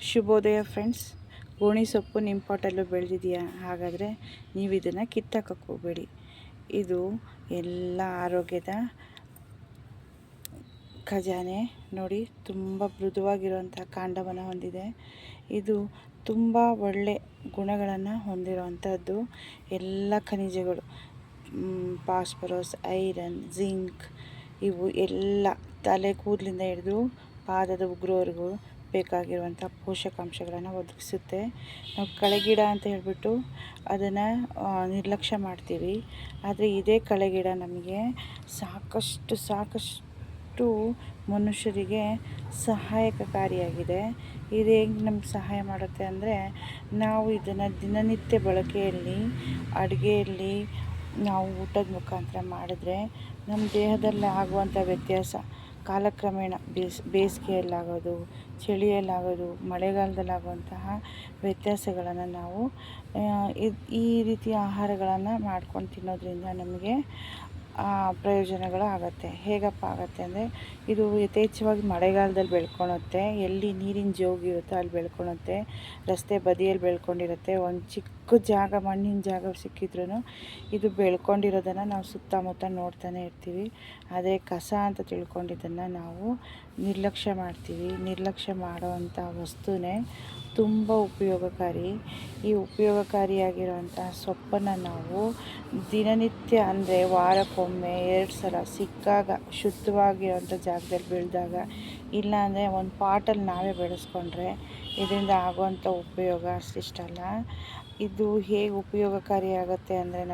ಶುಭೋದಯ ಫ್ರೆಂಡ್ಸ್. ಗೋಣಿ ಸೊಪ್ಪು ನಿಮ್ಮ ಪಾಟಲ್ಲೂ ಬೆಳೆದಿದೆಯಾ? ಹಾಗಾದರೆ ನೀವು ಇದನ್ನು ಕಿತ್ತಾಕಕ್ಕೆ ಹೋಗಬೇಡಿ. ಇದು ಎಲ್ಲ ಆರೋಗ್ಯದ ಖಜಾನೆ. ನೋಡಿ, ತುಂಬ ಮೃದುವಾಗಿರುವಂಥ ಕಾಂಡವನ್ನು ಹೊಂದಿದೆ. ಇದು ತುಂಬ ಒಳ್ಳೆ ಗುಣಗಳನ್ನು ಹೊಂದಿರುವಂಥದ್ದು. ಎಲ್ಲ ಖನಿಜಗಳು, ಫಾಸ್ಫರಸ್, ಐರನ್, ಜಿಂಕ್, ಇವು ಎಲ್ಲ ತಲೆ ಕೂದಲಿಂದ ಹಿಡಿದು ಪಾದದ ಉಗುರುವರೆಗೂ ಬೇಕಾಗಿರುವಂಥ ಪೋಷಕಾಂಶಗಳನ್ನು ಒದಗಿಸುತ್ತೆ. ನಾವು ಕಳೆಗಿಡ ಅಂತ ಹೇಳಿಬಿಟ್ಟು ಅದನ್ನು ನಿರ್ಲಕ್ಷ್ಯ ಮಾಡ್ತೀವಿ. ಆದರೆ ಇದೇ ಕಳೆಗಿಡ ನಮಗೆ ಸಾಕಷ್ಟು ಮನುಷ್ಯರಿಗೆ ಸಹಾಯಕಕಾರಿಯಾಗಿದೆ. ಇದು ಹೇಗೆ ನಮ್ಗೆ ಸಹಾಯ ಮಾಡುತ್ತೆ ಅಂದರೆ, ನಾವು ಇದನ್ನು ದಿನನಿತ್ಯ ಬಳಕೆಯಲ್ಲಿ, ಅಡುಗೆಯಲ್ಲಿ ನಾವು ಊಟದ ಮುಖಾಂತರ ಮಾಡಿದ್ರೆ ನಮ್ಮ ದೇಹದಲ್ಲಿ ಆಗುವಂಥ ವ್ಯತ್ಯಾಸ ಕಾಲಕ್ರಮೇಣ ಬೇಸಿಗೆಯಲ್ಲಾಗೋದು, ಚಳಿಯಲ್ಲಾಗೋದು, ಮಳೆಗಾಲದಲ್ಲಾಗುವಂತಹ ವ್ಯತ್ಯಾಸಗಳನ್ನು ನಾವು ಈ ರೀತಿಯ ಆಹಾರಗಳನ್ನು ಮಾಡ್ಕೊಂಡು ತಿನ್ನೋದ್ರಿಂದ ನಮಗೆ ಪ್ರಯೋಜನಗಳು ಆಗುತ್ತೆ. ಹೇಗಪ್ಪ ಆಗುತ್ತೆ ಅಂದರೆ, ಇದು ಯಥೇಚ್ಛವಾಗಿ ಮಳೆಗಾಲದಲ್ಲಿ ಬೆಳ್ಕೊಳುತ್ತೆ. ಎಲ್ಲಿ ನೀರಿನ ಜೋಗಿರುತ್ತೋ ಅಲ್ಲಿ ಬೆಳ್ಕೊಳುತ್ತೆ. ರಸ್ತೆ ಬದಿಯಲ್ಲಿ ಬೆಳ್ಕೊಂಡಿರುತ್ತೆ. ಒಂದು ಚಿಕ್ಕ ಜಾಗ, ಮಣ್ಣಿನ ಜಾಗ ಸಿಕ್ಕಿದ್ರೂ ಇದು ಬೆಳ್ಕೊಂಡಿರೋದನ್ನು ನಾವು ಸುತ್ತಮುತ್ತ ನೋಡ್ತಾನೆ ಇರ್ತೀವಿ. ಆದರೆ ಕಸ ಅಂತ ತಿಳ್ಕೊಂಡಿದ್ದನ್ನು ನಾವು ನಿರ್ಲಕ್ಷ್ಯ ಮಾಡ್ತೀವಿ. ನಿರ್ಲಕ್ಷ್ಯ ಮಾಡುವಂಥ ವಸ್ತುನೇ ತುಂಬ ಉಪಯೋಗಕಾರಿ. ಈ ಉಪಯೋಗಕಾರಿಯಾಗಿರುವಂಥ ಸೊಪ್ಪನ್ನು ನಾವು ದಿನನಿತ್ಯ, ಅಂದರೆ ವಾರಕ್ಕೊಮ್ಮೆ 2 ಸಲ ಸಿಕ್ಕಾಗ, ಶುದ್ಧವಾಗಿರುವಂಥ ಜಾಗದಲ್ಲಿ ಬೆಳೆದಾಗ, ಇಲ್ಲಾಂದರೆ ಒಂದು ಪಾಟಲ್ಲಿ ನಾವೇ ಬೆಳೆಸ್ಕೊಂಡ್ರೆ ಇದರಿಂದ ಆಗುವಂಥ ಉಪಯೋಗ ಅಷ್ಟಿಷ್ಟಲ್ಲ. ಇದು ಹೇಗೆ ಉಪಯೋಗಕಾರಿಯಾಗುತ್ತೆ ಅಂದರೆ,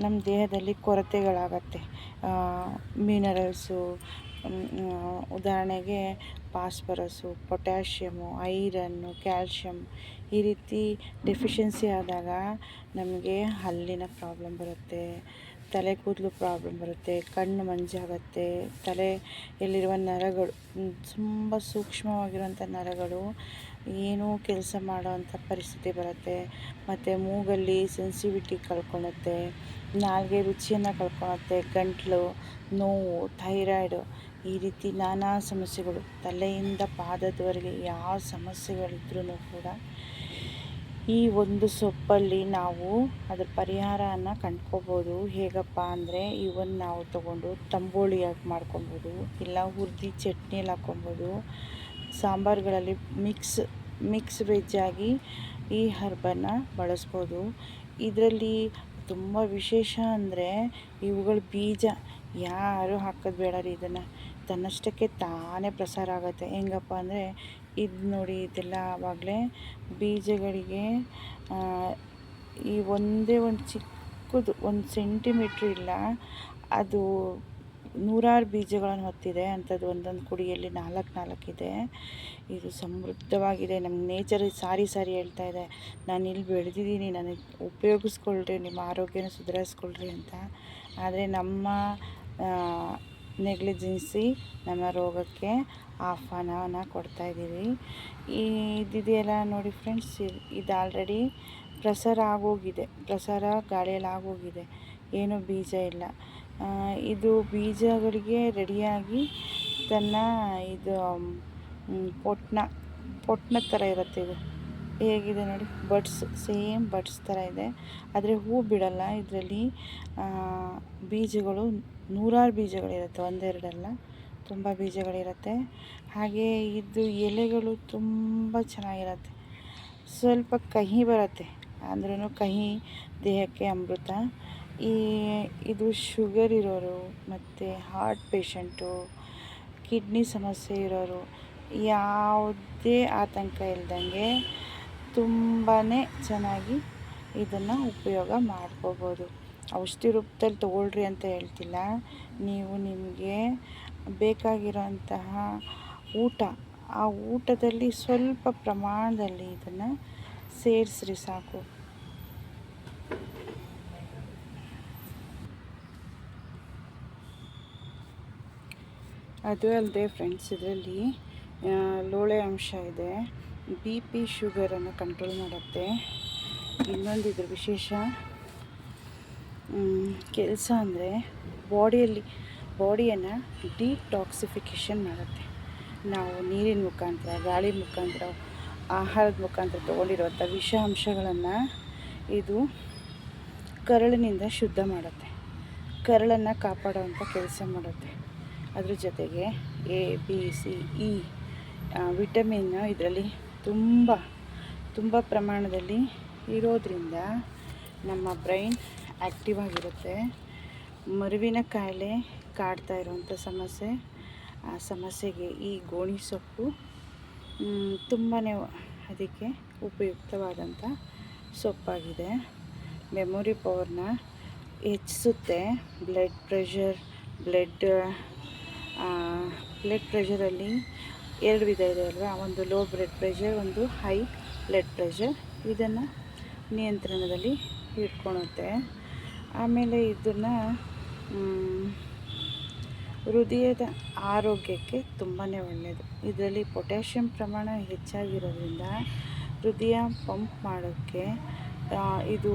ನಮ್ಮ ದೇಹದಲ್ಲಿ ಕೊರತೆಗಳಾಗತ್ತೆ. ಮಿನರಲ್ಸು, ಉದಾಹರಣೆಗೆ ಫಾಸ್ಫರಸ್ಸು, ಪೊಟ್ಯಾಷಿಯಮು, ಐರನ್ನು, ಕ್ಯಾಲ್ಶಿಯಮ್, ಈ ರೀತಿ ಡೆಫಿಷಿಯನ್ಸಿ ಆದಾಗ ನಮಗೆ ಹಲ್ಲಿನ ಪ್ರಾಬ್ಲಮ್ ಬರುತ್ತೆ, ತಲೆ ಕೂದಲು ಪ್ರಾಬ್ಲಮ್ ಬರುತ್ತೆ, ಕಣ್ಣು ಮಂಜಾಗತ್ತೆ, ತಲೆಯಲ್ಲಿರುವ ನರಗಳು, ತುಂಬ ಸೂಕ್ಷ್ಮವಾಗಿರುವಂಥ ನರಗಳು ಏನೂ ಕೆಲಸ ಮಾಡೋವಂಥ ಪರಿಸ್ಥಿತಿ ಬರುತ್ತೆ. ಮತ್ತು ಮೂಗಲ್ಲಿ ಸೆನ್ಸಿವಿಟಿ ಕಳ್ಕೊಳುತ್ತೆ, ನಾಲಿಗೆ ರುಚಿಯನ್ನು ಕಳ್ಕೊಳುತ್ತೆ, ಗಂಟಲು ನೋವು, ಥೈರಾಯ್ಡು, ಈ ರೀತಿ ನಾನಾ ಸಮಸ್ಯೆಗಳು, ತಲೆಯಿಂದ ಪಾದದವರೆಗೆ ಯಾವ ಸಮಸ್ಯೆಗಳಿದ್ರೂ ಕೂಡ ಈ ಒಂದು ಸೊಪ್ಪಲ್ಲಿ ನಾವು ಅದರ ಪರಿಹಾರವನ್ನು ಕಂಡ್ಕೋಬೋದು. ಹೇಗಪ್ಪ ಅಂದರೆ, ಇವನ್ನು ನಾವು ತೊಗೊಂಡು ತಂಬೋಳಿಯಾಗಿ ಮಾಡ್ಕೊಬೋದು, ಇಲ್ಲ ಹುರಿದು ಚಟ್ನಿಯಲ್ಲಿ ಹಾಕ್ಕೊಬೋದು, ಸಾಂಬಾರುಗಳಲ್ಲಿ ಮಿಕ್ಸ್ ವೆಜ್ಜಾಗಿ ಈ ಹರ್ಬನ್ನು ಬಳಸ್ಬೋದು. ಇದರಲ್ಲಿ ತುಂಬ ವಿಶೇಷ ಅಂದರೆ, ಇವುಗಳ ಬೀಜ ಯಾರು ಹಾಕೋದು ಬೇಡ ರೀ. ಇದನ್ನು ತನ್ನಷ್ಟಕ್ಕೆ ತಾನೇ ಪ್ರಸಾರ ಆಗುತ್ತೆ. ಹೆಂಗಪ್ಪ ಅಂದರೆ, ಇದು ನೋಡಿ, ಇದೆಲ್ಲ ಆವಾಗಲೇ ಬೀಜಗಳಿಗೆ ಈ ಒಂದೇ ಒಂದು ಚಿಕ್ಕದು 1 ಸೆಂಟಿಮೀಟ್ರ್ ಇಲ್ಲ, ಅದು 100 ಬೀಜಗಳನ್ನು ಹೊತ್ತಿದೆ. ಅಂಥದ್ದು ಒಂದೊಂದು ಕುಡಿಯಲ್ಲಿ 4 ಇದೆ. ಇದು ಸಮೃದ್ಧವಾಗಿದೆ. ನಮ್ಮ ನೇಚರ್ ಸಾರಿ ಹೇಳ್ತಾ ಇದೆ, ನಾನು ಇಲ್ಲಿ ಬೆಳೆದಿದ್ದೀನಿ, ನನಗೆ ಉಪಯೋಗಿಸ್ಕೊಳ್ರಿ, ನಿಮ್ಮ ಆರೋಗ್ಯನ ಸುಧಾರಿಸ್ಕೊಳ್ರಿ ಅಂತ. ಆದರೆ ನಮ್ಮ ನೆಗ್ಲಿಜೆನ್ಸಿ ನಮ್ಮ ರೋಗಕ್ಕೆ ಆಹ್ವಾನವನ್ನು ಕೊಡ್ತಾಯಿದ್ದೀವಿ. ಇದಿದೆಯಲ್ಲ ನೋಡಿ ಫ್ರೆಂಡ್ಸ್, ಇದು ಆಲ್ರೆಡಿ ಪ್ರಸಾರ ಆಗೋಗಿದೆ, ಗಾಳಿಯಲ್ಲಿ ಆಗೋಗಿದೆ, ಏನೂ ಬೀಜ ಇಲ್ಲ. ಇದು ಬೀಜಗಳಿಗೆ ರೆಡಿಯಾಗಿ ತನ್ನ ಇದು ಪೊಟ್ನ ಥರ ಇರುತ್ತೆ. ಇದು ಹೇಗಿದೆ ನೋಡಿ, ಸೇಮ್ ಬಡ್ಸ್ ಥರ ಇದೆ. ಆದರೆ ಹೂ ಬಿಡಲ್ಲ. ಇದರಲ್ಲಿ ಬೀಜಗಳು 100 ಬೀಜಗಳಿರುತ್ತೆ, 1-2 ಅಲ್ಲ, ತುಂಬ ಬೀಜಗಳಿರುತ್ತೆ. ಹಾಗೆ ಇದು ಎಲೆಗಳು ತುಂಬ ಚೆನ್ನಾಗಿರುತ್ತೆ. ಸ್ವಲ್ಪ ಕಹಿ ಬರುತ್ತೆ, ಅಂದ್ರೂ ಕಹಿ ದೇಹಕ್ಕೆ ಅಮೃತ. ಇದು ಶುಗರ್ ಇರೋರು, ಮತ್ತು ಹಾರ್ಟ್ ಪೇಷಂಟು, ಕಿಡ್ನಿ ಸಮಸ್ಯೆ ಇರೋರು ಯಾವುದೇ ಆತಂಕ ಇಲ್ದಂಗೆ ತುಂಬಾ ಚೆನ್ನಾಗಿ ಇದನ್ನು ಉಪಯೋಗ ಮಾಡ್ಕೋಬೋದು. ಔಷಧಿ ರೂಪದಲ್ಲಿ ತೊಗೊಳ್ರಿ ಅಂತ ಹೇಳ್ತಿಲ್ಲ. ನೀವು ನಿಮಗೆ ಬೇಕಾಗಿರೋಂತಹ ಆ ಊಟದಲ್ಲಿ ಸ್ವಲ್ಪ ಪ್ರಮಾಣದಲ್ಲಿ ಇದನ್ನು ಸೇರಿಸ್ರಿ ಸಾಕು. ಅದು ಅಲ್ಲದೆ ಫ್ರೆಂಡ್ಸ್, ಇದರಲ್ಲಿ ಲೋಳೆ ಅಂಶ ಇದೆ. BP, ಶುಗರನ್ನು ಕಂಟ್ರೋಲ್ ಮಾಡುತ್ತೆ. ಇನ್ನೊಂದು ಇದ್ರ ವಿಶೇಷ ಕೆಲಸ ಅಂದರೆ, ಬಾಡಿಯನ್ನು ಡಿಟಾಕ್ಸಿಫಿಕೇಷನ್ ಮಾಡುತ್ತೆ. ನಾವು ನೀರಿನ ಮುಖಾಂತರ, ಗಾಳಿ ಮುಖಾಂತರ ಆಹಾರದ ಮುಖಾಂತರ ತೊಗೊಂಡಿರುವಂಥ ವಿಷಾಂಶಗಳನ್ನು ಇದು ಕರಳಿನಿಂದ ಶುದ್ಧ ಮಾಡುತ್ತೆ, ಕರಳನ್ನು ಕಾಪಾಡುವಂಥ ಕೆಲಸ ಮಾಡುತ್ತೆ. ಅದ್ರ ಜೊತೆಗೆ A B C E vitamin ಇದರಲ್ಲಿ ತುಂಬ ಪ್ರಮಾಣದಲ್ಲಿ ಇರೋದ್ರಿಂದ ನಮ್ಮ ಬ್ರೈನ್ ಆ್ಯಕ್ಟಿವ್ ಆಗಿರುತ್ತೆ. ಮರುವಿನ ಕಾಯಿಲೆ ಕಾಡ್ತಾ ಇರುವಂಥ ಆ ಸಮಸ್ಯೆಗೆ ಈ ಗೋಣಿ ಸೊಪ್ಪು ತುಂಬಾ ಅದಕ್ಕೆ ಉಪಯುಕ್ತವಾದಂಥ ಸೊಪ್ಪಾಗಿದೆ. ಮೆಮೊರಿ ಪವರ್ನ ಹೆಚ್ಚಿಸುತ್ತೆ. ಬ್ಲಡ್ ಪ್ರೆಷರಲ್ಲಿ 2 ವಿಧ ಇದೆ ಅಲ್ವಾ, ಒಂದು ಲೋ ಬ್ಲಡ್ ಪ್ರೆಷರ್, ಒಂದು ಹೈ ಬ್ಲಡ್ ಪ್ರೆಷರ್. ಇದನ್ನು ನಿಯಂತ್ರಣದಲ್ಲಿ ಇಟ್ಕೊಳುತ್ತೆ. ಆಮೇಲೆ ಇದನ್ನು ಹೃದಯದ ಆರೋಗ್ಯಕ್ಕೆ ತುಂಬಾ ಒಳ್ಳೆಯದು. ಇದರಲ್ಲಿ ಪೊಟ್ಯಾಷಿಯಂ ಪ್ರಮಾಣ ಹೆಚ್ಚಾಗಿರೋದ್ರಿಂದ ಹೃದಯ ಪಂಪ್ ಮಾಡೋಕ್ಕೆ ಇದು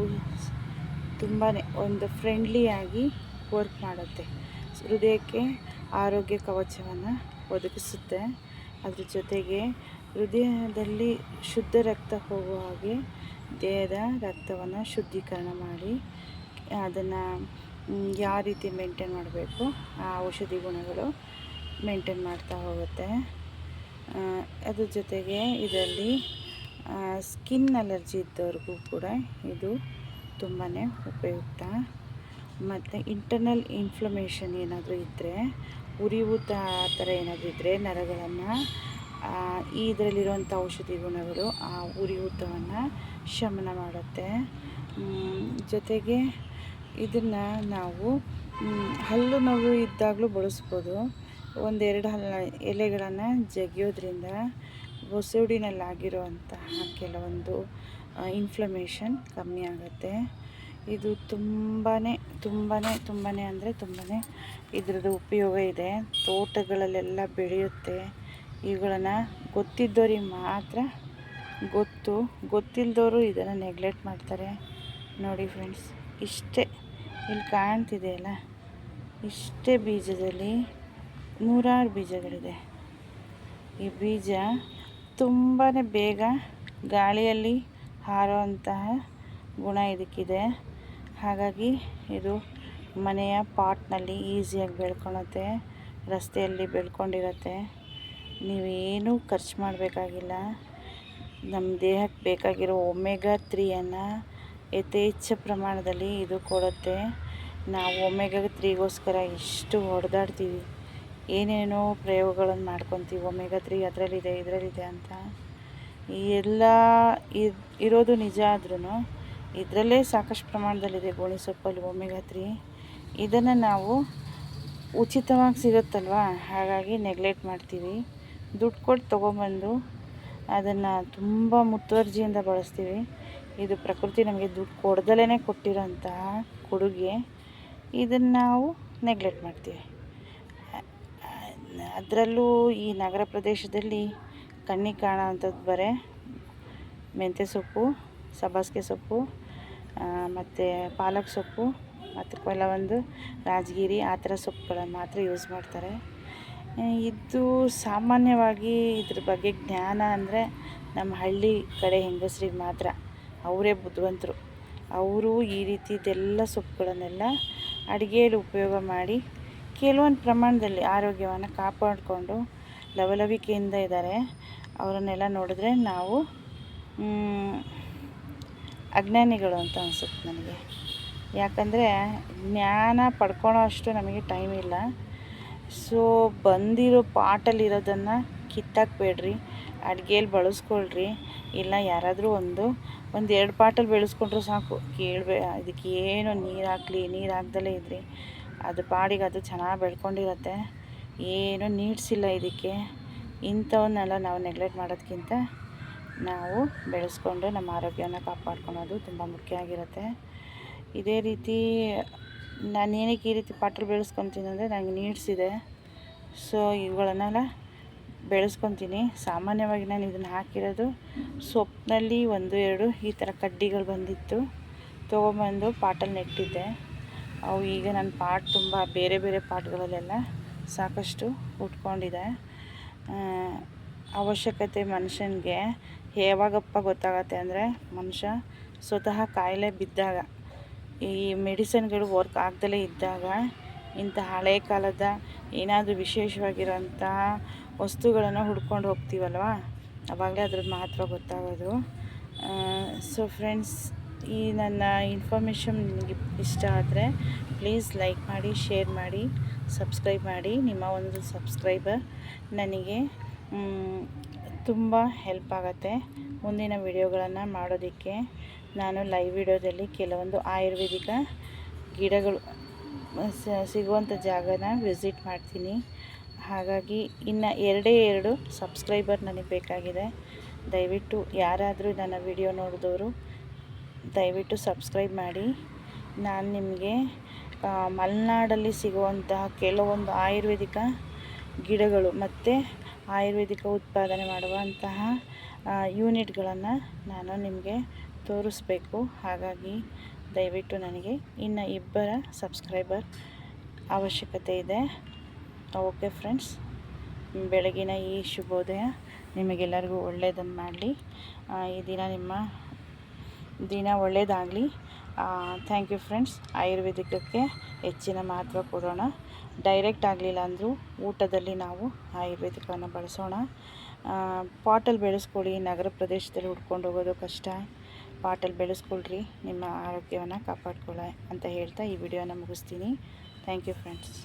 ತುಂಬಾ ಒಂದು ಫ್ರೆಂಡ್ಲಿಯಾಗಿ ವರ್ಕ್ ಮಾಡುತ್ತೆ. ಹೃದಯಕ್ಕೆ ಆರೋಗ್ಯ ಕವಚವನ್ನು ಒದಗಿಸುತ್ತೆ. ಅದ್ರ ಜೊತೆಗೆ ಹೃದಯದಲ್ಲಿ ಶುದ್ಧ ರಕ್ತ ಹೋಗುವ ಹಾಗೆ ದೇಹದ ರಕ್ತವನ್ನು ಶುದ್ಧೀಕರಣ ಮಾಡಿ ಅದನ್ನು ಯಾವ ರೀತಿ ಮೇಂಟೈನ್ ಮಾಡಬೇಕು ಆ ಔಷಧಿ ಗುಣಗಳು ಮೇಂಟೈನ್ ಮಾಡ್ತಾ ಹೋಗುತ್ತೆ. ಅದ್ರ ಜೊತೆಗೆ ಇದರಲ್ಲಿ ಸ್ಕಿನ್ ಅಲರ್ಜಿ ಇದ್ದವ್ರಿಗೂ ಕೂಡ ಇದು ತುಂಬಾ ಉಪಯುಕ್ತ. ಮತ್ತು ಇಂಟರ್ನಲ್ ಇನ್ಫ್ಲಮೇಷನ್ ಏನಾದರೂ ಇದ್ದರೆ, ಉರಿಯೂತ ಆ ಥರ ಏನಾದರೂ ಇದ್ದರೆ ನರಗಳನ್ನು ಇದರಲ್ಲಿರುವಂಥ ಔಷಧಿ ಗುಣಗಳು ಆ ಉರಿಯೂತವನ್ನು ಶಮನ ಮಾಡುತ್ತೆ. ಜೊತೆಗೆ ಇದನ್ನು ನಾವು ಹಲ್ಲು ನೋವು ಇದ್ದಾಗಲೂ ಬಳಸ್ಬೋದು. 1-2 ಎಲೆಗಳನ್ನು ಜಗಿಯೋದ್ರಿಂದ ಬೊಸುಡಿನಲ್ಲಾಗಿರುವಂತಹ ಕೆಲವೊಂದು ಇನ್ಫ್ಲಮೇಷನ್ ಕಮ್ಮಿ ಆಗುತ್ತೆ. ಇದು ತುಂಬಾ ಅಂದರೆ ತುಂಬಾ ಇದರದ್ದು ಉಪಯೋಗ ಇದೆ. ತೋಟಗಳಲ್ಲೆಲ್ಲ ಬೆಳೆಯುತ್ತೆ. ಇವುಗಳನ್ನು ಗೊತ್ತಿದ್ದವ್ರಿಗೆ ಮಾತ್ರ ಗೊತ್ತಿಲ್ಲದವರು ಇದನ್ನು ನೆಗ್ಲೆಕ್ಟ್ ಮಾಡ್ತಾರೆ. ನೋಡಿ ಫ್ರೆಂಡ್ಸ್, ಇಷ್ಟೇ ಇಲ್ಲಿ ಕಾಣ್ತಿದೆಯಲ್ಲ, ಇಷ್ಟೇ ಬೀಜದಲ್ಲಿ 100 ಬೀಜಗಳಿದೆ. ಈ ಬೀಜ ತುಂಬಾ ಬೇಗ ಗಾಳಿಯಲ್ಲಿ ಹಾರುವಂತಹ ಗುಣ ಇದಕ್ಕಿದೆ. ಹಾಗಾಗಿ ಇದು ಮನೆಯ ಪಾಟ್ನಲ್ಲಿ ಈಸಿಯಾಗಿ ಬೆಳ್ಕೊಳುತ್ತೆ. ರಸ್ತೆಯಲ್ಲಿ ಬೆಳ್ಕೊಂಡಿರುತ್ತೆ. ನೀವೇನೂ ಖರ್ಚು ಮಾಡಬೇಕಾಗಿಲ್ಲ. ನಮ್ಮ ದೇಹಕ್ಕೆ ಬೇಕಾಗಿರೋ ಒಮೆಗಾ 3 ಯಥೇಚ್ಛ ಪ್ರಮಾಣದಲ್ಲಿ ಇದು ಕೊಡುತ್ತೆ. ನಾವು ಒಮೆಗಾ 3ಗೋಸ್ಕರ ಎಷ್ಟು ಹೊಡೆದಾಡ್ತೀವಿ, ಏನೇನೋ ಪ್ರಯೋಗಗಳನ್ನು ಮಾಡ್ಕೊತೀವಿ. ಒಮೆಗಾ 3 ಅದರಲ್ಲಿದೆ ಇದರಲ್ಲಿದೆ ಅಂತ. ಎಲ್ಲ ಇರೋದು ನಿಜ ಆದ್ರೂ ಇದರಲ್ಲೇ ಸಾಕಷ್ಟು ಪ್ರಮಾಣದಲ್ಲಿದೆ ಗೋಣಿ ಸೊಪ್ಪಲ್ಲಿ ಒಮೆಗಾ 3. ಇದನ್ನು ನಾವು ಉಚಿತವಾಗಿ ಸಿಗುತ್ತಲ್ವ, ಹಾಗಾಗಿ ನೆಗ್ಲೆಕ್ಟ್ ಮಾಡ್ತೀವಿ. ದುಡ್ಡು ಕೊಟ್ಟು ತೊಗೊಂಬಂದು ಅದನ್ನು ತುಂಬ ಮುತುವರ್ಜಿಯಿಂದ ಬಳಸ್ತೀವಿ. ಇದು ಪ್ರಕೃತಿ ನಮಗೆ ದುಡ್ಡು ಕೊಡ್ದಲೇ ಕೊಟ್ಟಿರೋಂತಹ ಕೊಡುಗೆ. ಇದನ್ನು ನಾವು ನೆಗ್ಲೆಕ್ಟ್ ಮಾಡ್ತೀವಿ. ಅದರಲ್ಲೂ ಈ ನಗರ ಪ್ರದೇಶದಲ್ಲಿ ಕಣ್ಣಿಗೆ ಕಾಣೋವಂಥದ್ದು ಬರೀ ಮೆಂತ್ಯ ಸೊಪ್ಪು, ಸಬ್ಬಸಿಗೆ ಸೊಪ್ಪು, ಮತ್ತು ಪಾಲಕ್ ಸೊಪ್ಪು, ಮತ್ತು ಕೆಲವೊಂದು ರಾಜಗಿರಿ ಆ ಥರ ಸೊಪ್ಪುಗಳನ್ನು ಮಾತ್ರ ಯೂಸ್ ಮಾಡ್ತಾರೆ. ಇದು ಸಾಮಾನ್ಯವಾಗಿ ಇದ್ರ ಬಗ್ಗೆ ಜ್ಞಾನ ಅಂದರೆ ನಮ್ಮ ಹಳ್ಳಿ ಕಡೆ ಹೆಂಗಸ್ರಿಗೆ ಮಾತ್ರ. ಅವರೇ ಬುದ್ಧಿವಂತರು. ಅವರು ಈ ರೀತಿದೆಲ್ಲ ಸೊಪ್ಪುಗಳನ್ನೆಲ್ಲ ಅಡುಗೆಯಲ್ಲಿ ಉಪಯೋಗ ಮಾಡಿ ಕೆಲವೊಂದು ಪ್ರಮಾಣದಲ್ಲಿ ಆರೋಗ್ಯವನ್ನು ಕಾಪಾಡಿಕೊಂಡು ಲವಲವಿಕೆಯಿಂದ ಇದ್ದಾರೆ. ಅವರನ್ನೆಲ್ಲ ನೋಡಿದ್ರೆ ನಾವು ಅಜ್ಞಾನಿಗಳು ಅಂತ ಅನಿಸುತ್ತೆ ನನಗೆ. ಯಾಕಂದರೆ ಜ್ಞಾನ ಪಡ್ಕೊಳೋ ಅಷ್ಟು ನಮಗೆ ಟೈಮ್ ಇಲ್ಲ. ಸೊ ಬಂದಿರೋ ಪಾಟಲ್ಲಿರೋದನ್ನು ಕಿತ್ತಾಕಬೇಡ್ರಿ, ಅಡುಗೆಯಲ್ಲಿ ಬಳಸ್ಕೊಳ್ರಿ. ಇಲ್ಲ ಯಾರಾದರೂ ಒಂದು 2 ಪಾಟಲ್ಲಿ ಬೆಳೆಸ್ಕೊಂಡ್ರೂ ಸಾಕು. ಇದಕ್ಕೆ ಏನು ನೀರು ಹಾಕ್ದಲೇ ಇದ್ರಿ, ಅದು ಪಾಡಿಗೆ ಅದು ಚೆನ್ನಾಗಿ ಬೆಳ್ಕೊಂಡಿರತ್ತೆ. ಏನೂ ನೀಡ್ಸಿಲ್ಲ ಇದಕ್ಕೆ. ಇಂಥವನ್ನೆಲ್ಲ ನಾವು ನೆಗ್ಲೆಕ್ಟ್ ಮಾಡೋದಕ್ಕಿಂತ ನಾವು ಬೆಳೆಸ್ಕೊಂಡು ನಮ್ಮ ಆರೋಗ್ಯವನ್ನು ಕಾಪಾಡ್ಕೊಳೋದು ತುಂಬ ಮುಖ್ಯ ಆಗಿರುತ್ತೆ. ಇದೇ ರೀತಿ ನಾನು ಏನಕ್ಕೆ ಈ ರೀತಿ ಪಾಟಲ್ಲಿ ಬೆಳೆಸ್ಕೊತೀನಿ ಅಂದರೆ ನನಗೆ ನೀಡ್ಸಿದೆ. ಸೊ ಇವುಗಳನ್ನೆಲ್ಲ ಬೆಳೆಸ್ಕೊತೀನಿ. ಸಾಮಾನ್ಯವಾಗಿ ನಾನು ಇದನ್ನು ಹಾಕಿರೋದು ಸೊಪ್ಪಿನಲ್ಲಿ 1-2 ಈ ಥರ ಕಡ್ಡಿಗಳು ಬಂದಿತ್ತು, ತೊಗೊಂಬಂದು ಪಾಟಲ್ಲಿ ನೆಟ್ಟಿದ್ದೆ. ಅವು ಈಗ ನನ್ನ ಪಾಟ್ ತುಂಬ ಬೇರೆ ಪಾಟ್ಗಳಲ್ಲೆಲ್ಲ ಸಾಕಷ್ಟು ಉಟ್ಕೊಂಡಿದೆ. ಅವಶ್ಯಕತೆ ಮನುಷ್ಯನಿಗೆ ಯಾವಾಗಪ್ಪ ಗೊತ್ತಾಗತ್ತೆ ಅಂದರೆ ಮನುಷ್ಯ ಸ್ವತಃ ಕಾಯಿಲೆ ಬಿದ್ದಾಗ, ಈ ಮೆಡಿಸಿನ್ಗಳು ವರ್ಕ್ ಆಗ್ದಲೇ ಇದ್ದಾಗ ಇಂಥ ಹಳೆ ಕಾಲದ ಏನಾದರೂ ವಿಶೇಷವಾಗಿರೋಂತಹ ವಸ್ತುಗಳನ್ನು ಹುಡ್ಕೊಂಡು ಹೋಗ್ತೀವಲ್ವ, ಆವಾಗಲೇ ಅದ್ರದ್ದು ಮಹತ್ವ ಗೊತ್ತಾಗೋದು. ಸೊ ಫ್ರೆಂಡ್ಸ್, ಈ ನನ್ನ ಇನ್ಫಾರ್ಮೇಷನ್ ನಿಮಗೆ ಇಷ್ಟ ಆದರೆ ಪ್ಲೀಸ್ ಲೈಕ್ ಮಾಡಿ, ಶೇರ್ ಮಾಡಿ, ಸಬ್ಸ್ಕ್ರೈಬ್ ಮಾಡಿ. ನಿಮ್ಮ ಒಂದು ಸಬ್ಸ್ಕ್ರೈಬರ್ ನನಗೆ ತುಂಬ ಹೆಲ್ಪ್ ಆಗುತ್ತೆ ಮುಂದಿನ ವಿಡಿಯೋಗಳನ್ನು ಮಾಡೋದಕ್ಕೆ. ನಾನು ಲೈವ್ ವಿಡಿಯೋದಲ್ಲಿ ಕೆಲವೊಂದು ಆಯುರ್ವೇದಿಕ ಗಿಡಗಳು ಸಿಗುವಂಥ ಜಾಗನ ವಿಸಿಟ್ ಮಾಡ್ತೀನಿ. ಹಾಗಾಗಿ ಇನ್ನು 2 ಸಬ್ಸ್ಕ್ರೈಬರ್ ನನಗೆ ಬೇಕಾಗಿದೆ. ದಯವಿಟ್ಟು ಯಾರಾದರೂ ನನ್ನ ವಿಡಿಯೋ ನೋಡಿದವರು ದಯವಿಟ್ಟು ಸಬ್ಸ್ಕ್ರೈಬ್ ಮಾಡಿ. ನಾನು ನಿಮಗೆ ಮಲೆನಾಡಲ್ಲಿ ಸಿಗುವಂತಹ ಕೆಲವೊಂದು ಆಯುರ್ವೇದಿಕ ಗಿಡಗಳು ಮತ್ತು ಆಯುರ್ವೇದಿಕ ಉತ್ಪಾದನೆ ಮಾಡುವಂತಹ ಯೂನಿಟ್ಗಳನ್ನು ನಾನು ನಿಮಗೆ ತೋರಿಸ್ಬೇಕು. ಹಾಗಾಗಿ ದಯವಿಟ್ಟು ನನಗೆ ಇನ್ನು 2 ಸಬ್ಸ್ಕ್ರೈಬರ್ ಅವಶ್ಯಕತೆ ಇದೆ. ಓಕೆ ಫ್ರೆಂಡ್ಸ್, ಬೆಳಗಿನ ಈ ಶುಭೋದಯ ನಿಮಗೆಲ್ಲರಿಗೂ ಒಳ್ಳೆಯದನ್ನು ಮಾಡಲಿ. ಈ ದಿನ ನಿಮ್ಮ ದಿನ ಒಳ್ಳೆಯದಾಗಲಿ. Thank you friends. ಆಯುರ್ವೇದಿಕಕ್ಕೆ ಹೆಚ್ಚಿನ ಮಹತ್ವ ಕೊಡೋಣ. ಡೈರೆಕ್ಟ್ ಆಗಲಿಲ್ಲ ಅಂದರೂ ಊಟದಲ್ಲಿ ನಾವು ಆಯುರ್ವೇದಿಕವನ್ನು ಬಳಸೋಣ. ಪಾಟಲ್ಲಿ ಬೆಳೆಸ್ಕೊಳ್ಳಿ. ನಗರ ಪ್ರದೇಶದಲ್ಲಿ ಹುಡ್ಕೊಂಡು ಹೋಗೋದು ಕಷ್ಟ. ಪಾಟಲ್ಲಿ ಬೆಳೆಸ್ಕೊಳ್ರಿ, ನಿಮ್ಮ ಆರೋಗ್ಯವನ್ನು ಕಾಪಾಡ್ಕೊಳ್ಳಿ ಅಂತ ಹೇಳ್ತಾ ಈ ವಿಡಿಯೋನ ಮುಗಿಸ್ತೀನಿ. Thank you friends.